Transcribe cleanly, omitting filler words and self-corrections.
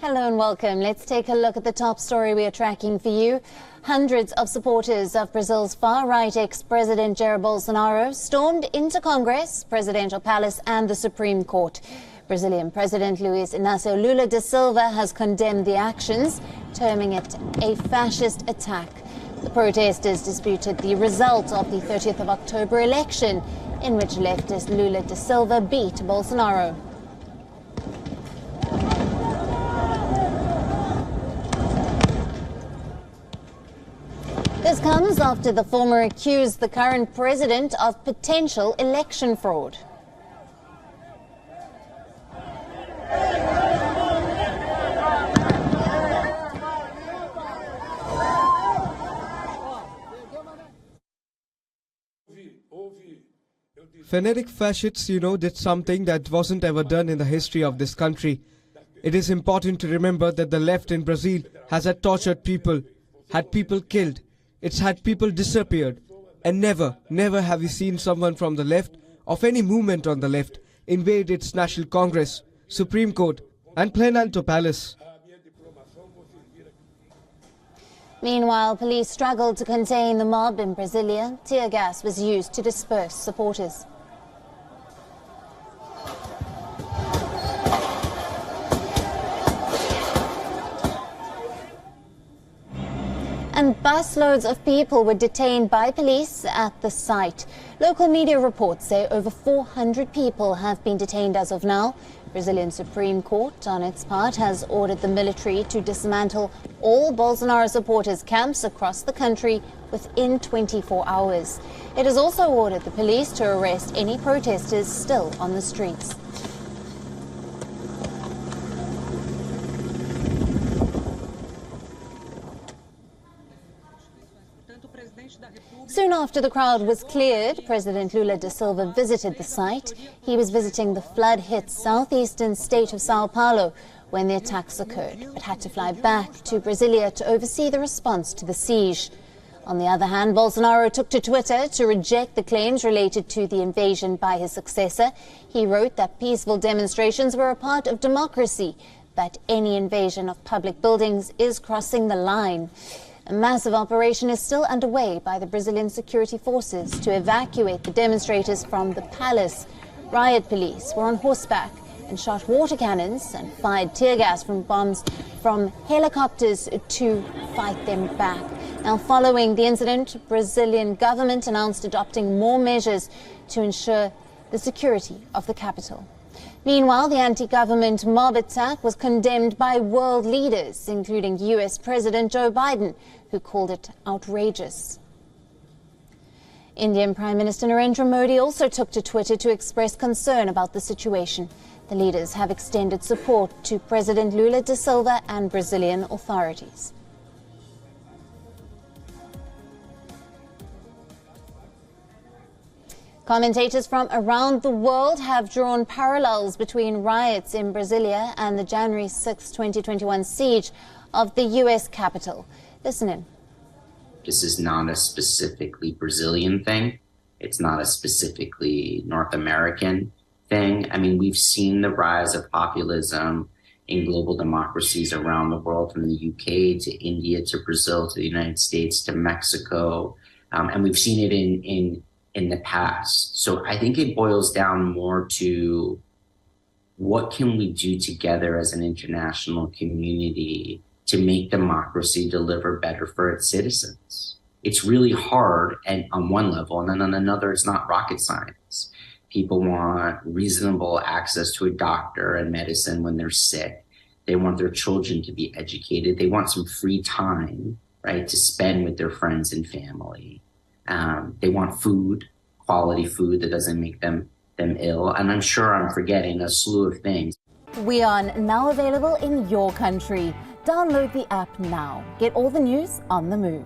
Hello and welcome. Let's take a look at the top story we are tracking for you. Hundreds of supporters of Brazil's far-right ex-president Jair Bolsonaro stormed into Congress, Presidential Palace and the Supreme Court. Brazilian President Luiz Inácio Lula da Silva has condemned the actions, terming it a fascist attack. The protesters disputed the result of the 30th of October election, in which leftist Lula da Silva beat Bolsonaro. This comes after the former accused the current president of potential election fraud. Fanatic fascists, did something that wasn't ever done in the history of this country. It is important to remember that the left in Brazil has had tortured people, had people killed. It's had people disappeared, and never have we seen someone from the left, of any movement on the left, invade its National Congress, Supreme Court and Planalto Palace. Meanwhile, police struggled to contain the mob in Brasilia. Tear gas was used to disperse supporters. And busloads of people were detained by police at the site. Local media reports say over 400 people have been detained as of now. Brazilian Supreme Court, on its part, has ordered the military to dismantle all Bolsonaro supporters' camps across the country within 24 hours. It has also ordered the police to arrest any protesters still on the streets. Soon after the crowd was cleared, President Lula da Silva visited the site. He was visiting the flood-hit southeastern state of Sao Paulo when the attacks occurred, but had to fly back to Brasilia to oversee the response to the siege. On the other hand, Bolsonaro took to Twitter to reject the claims related to the invasion by his successor. He wrote that peaceful demonstrations were a part of democracy, but any invasion of public buildings is crossing the line. A massive operation is still underway by the Brazilian security forces to evacuate the demonstrators from the palace. Riot police were on horseback and shot water cannons and fired tear gas from bombs from helicopters to fight them back. Now, following the incident, Brazilian government announced adopting more measures to ensure the security of the capital. Meanwhile, the anti-government mob attack was condemned by world leaders, including US President Joe Biden, who called it outrageous. Indian Prime Minister Narendra Modi also took to Twitter to express concern about the situation. The leaders have extended support to President Lula da Silva and Brazilian authorities. Commentators from around the world have drawn parallels between riots in Brasilia and the January 6, 2021 siege of the U.S. Capitol. Listen in. This is not a specifically Brazilian thing. It's not a specifically North American thing. I mean, we've seen the rise of populism in global democracies around the world, from the UK to India to Brazil to the United States to Mexico. And we've seen it in the past. So I think it boils down more to what can we do together as an international community to make democracy deliver better for its citizens. It's really hard, and on one level, and then on another, it's not rocket science. People want reasonable access to a doctor and medicine when they're sick. They want their children to be educated. They want some free time, right, to spend with their friends and family. They want food, quality food that doesn't make them ill. And I'm sure I'm forgetting a slew of things. WION, now available in your country. Download the app now. Get all the news on the move.